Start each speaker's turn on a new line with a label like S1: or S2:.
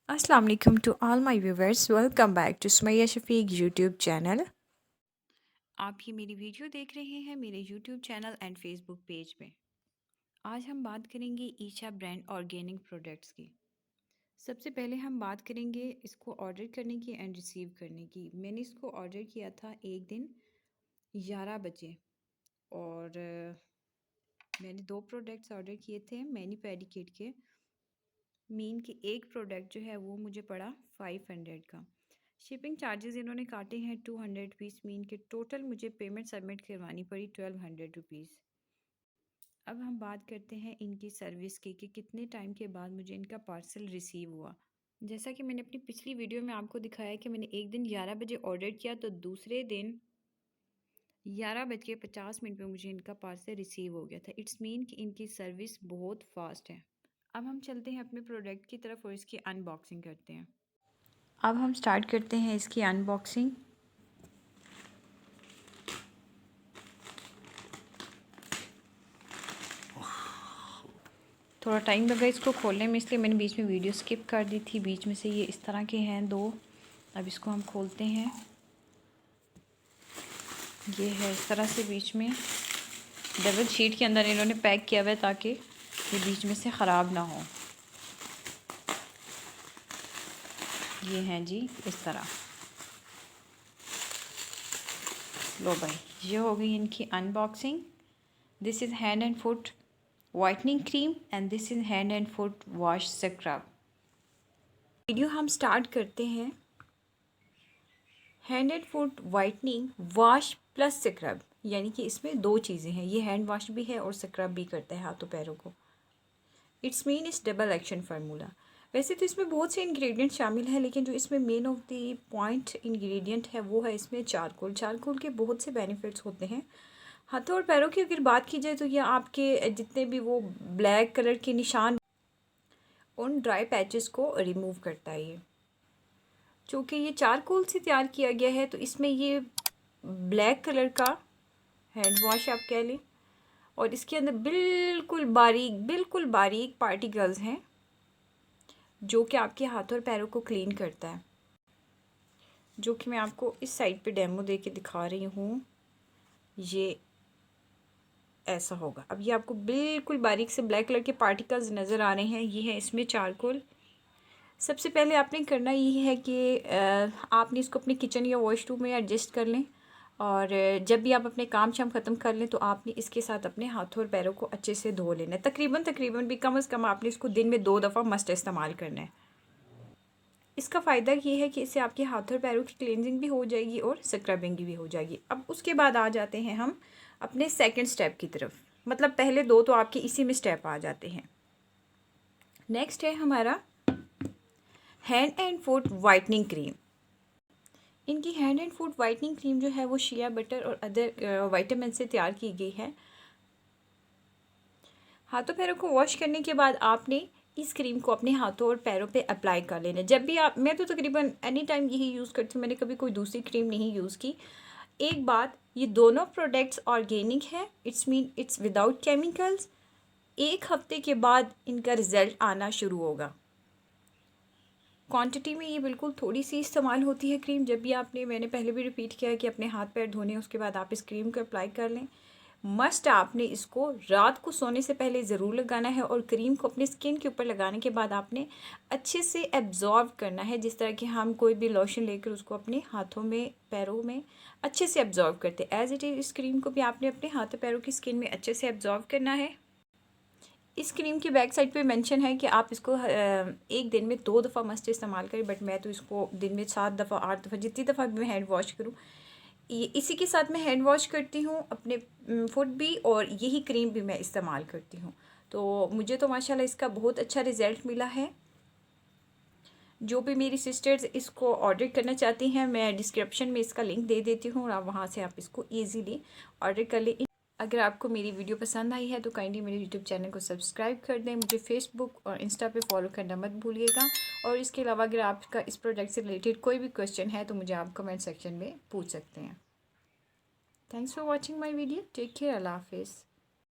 S1: Assalamu alaikum to all my viewers. Welcome back to Sumaya Shafiq YouTube channel. आप ये मेरी video देख रहे हैं मेरे YouTube channel and Facebook page में। आज हम बात करेंगे ईशा ब्रांड ऑर्गेनिक प्रोडक्ट्स की। सबसे पहले हम बात करेंगे इसको ऑर्डर करने की एंड रिसीव करने की। मैंने इसको ऑर्डर किया था एक दिन 11 बजे और मैंने 2 प्रोडक्ट्स ऑर्डर किए थे मैनी पैडी किट के। मीन की एक प्रोडक्ट जो है वो मुझे पड़ा 500 का। शिपिंग चार्जेस इन्होंने काटे हैं 200 रुपीज़। मीन के टोटल मुझे पेमेंट सबमिट करवानी पड़ी 1200 रुपीज़। अब हम बात करते हैं इनकी सर्विस की कि कितने टाइम के बाद मुझे इनका पार्सल रिसीव हुआ। जैसा कि मैंने अपनी पिछली वीडियो में आपको दिखाया कि मैंने एक दिन 11 बजे ऑर्डर किया तो दूसरे दिन 11:50 पे मुझे इनका पार्सल रिसीव हो गया था। इट्स मीन कि इनकी सर्विस बहुत फास्ट है। अब हम चलते हैं अपने प्रोडक्ट की तरफ और इसकी अनबॉक्सिंग करते हैं। अब हम स्टार्ट करते हैं इसकी अनबॉक्सिंग। थोड़ा टाइम लगा इसको खोलने में, इसलिए मैंने बीच में वीडियो स्किप कर दी थी। बीच में से ये इस तरह के हैं 2। अब इसको हम खोलते हैं। ये है इस तरह से बीच में डबल शीट के अंदर इन्होंने पैक किया हुआ है ताकि ये बीच में से ख़राब ना हो। ये हैं जी इस तरह। लो भाई, ये हो गई इनकी unboxing. This is hand and foot whitening cream and this is hand and foot wash scrub. Video हम स्टार्ट करते हैं। Hand and foot whitening wash plus scrub, यानी कि इसमें 2 चीज़ें हैं। ये हैंड वॉश भी है और स्क्रब भी करता है हाथों पैरों को। इट्स मीन इस डबल एक्शन फार्मूला। वैसे तो इसमें बहुत से इंग्रेडिएंट शामिल हैं, लेकिन जो इसमें main of the point ingredient है वो है इसमें चारकोल। चारकोल के बहुत से बेनिफिट्स होते हैं। हाथों और पैरों की अगर बात की जाए तो ये आपके जितने भी वो ब्लैक कलर के निशान, उन ड्राई पैचेस को रिमूव करता है। ये चूँकि ये चारकोल से तैयार किया गया है तो इसमें ये ब्लैक कलर का हैंड वॉश आप कह लें, और इसके अंदर बिल्कुल बारीक पार्टिकल्स हैं जो कि आपके हाथ और पैरों को क्लीन करता है। जो कि मैं आपको इस साइड पे डेमो दे के दिखा रही हूँ। ये ऐसा होगा। अब ये आपको बिल्कुल बारीक से ब्लैक कलर के पार्टिकल्स नज़र आ रहे हैं। ये है इसमें चारकोल। सबसे पहले आपने करना ये है कि आपने इसको अपने किचन या वॉशरूम में एडजस्ट कर लें, और जब भी आप अपने काम शाम ख़त्म कर लें तो आपने इसके साथ अपने हाथों और पैरों को अच्छे से धो लेना है। तकरीबन भी कम से कम आपने इसको दिन में 2 दफ़ा मस्ट इस्तेमाल करना है। इसका फ़ायदा ये है कि इससे आपके हाथों और पैरों की क्लींजिंग भी हो जाएगी और स्क्रबिंग भी हो जाएगी। अब उसके बाद आ जाते हैं हम अपने सेकंड स्टेप की तरफ। मतलब पहले 2 तो आपके इसी में स्टेप आ जाते हैं। नेक्स्ट है हमारा hand and foot whitening cream. इनकी hand and foot whitening cream जो है वो शिया बटर और अदर विटामिन से तैयार की गई है। हाथों पैरों को वॉश करने के बाद आपने इस क्रीम को अपने हाथों और पैरों पे अप्लाई कर लेना। जब भी आप, मैं तो तकरीबन एनी टाइम यही यूज़ करती हूँ, मैंने कभी कोई दूसरी क्रीम नहीं यूज़ की। एक बात, ये दोनों प्रोडक्ट्स ऑर्गेनिक है। It's mean it's without chemicals. 1 हफ्ते के बाद इनका रिज़ल्ट आना शुरू होगा। क्वांटिटी में ये बिल्कुल थोड़ी सी इस्तेमाल होती है क्रीम। जब भी आपने, मैंने पहले भी रिपीट किया है कि अपने हाथ पैर धोने उसके बाद आप इस क्रीम को अप्लाई कर लें। मस्ट आपने इसको रात को सोने से पहले ज़रूर लगाना है, और क्रीम को अपने स्किन के ऊपर लगाने के बाद आपने अच्छे से एब्जॉर्ब करना है, जिस तरह कि हम कोई भी लोशन लेकर उसको अपने हाथों में पैरों में अच्छे से एब्जॉर्ब करते हैं। एज इट इज़ इस क्रीम को भी आपने अपने हाथों पैरों की स्किन में अच्छे से एब्जॉर्ब करना है। इस क्रीम की बैक साइड पे मेंशन है कि आप इसको एक दिन में 2 दफ़ा मस्ट इस्तेमाल करें, बट मैं तो इसको दिन में 7 दफ़ा 8 दफ़ा जितनी दफ़ा भी मैं हैंड वॉश करूँ, ये इसी के साथ मैं हैंड वॉश करती हूँ अपने फुट भी, और यही क्रीम भी मैं इस्तेमाल करती हूँ। तो मुझे तो माशाल्लाह इसका बहुत अच्छा रिज़ल्ट मिला है। जो भी मेरी सिस्टर्स इसको ऑर्डर करना चाहती हैं, मैं डिस्क्रिप्शन में इसका लिंक दे देती हूँ, और आप वहाँ से आप इसको ईज़िली ऑर्डर कर लें। अगर आपको मेरी वीडियो पसंद आई है तो काइंडली मेरे यूट्यूब चैनल को सब्सक्राइब कर दें। मुझे फेसबुक और इंस्टा पे फॉलो करना मत भूलिएगा। और इसके अलावा अगर आपका इस प्रोडक्ट से रिलेटेड कोई भी क्वेश्चन है तो मुझे आप कमेंट सेक्शन में पूछ सकते हैं। Thanks for watching my video. Take care. अल्लाह हाफिज़।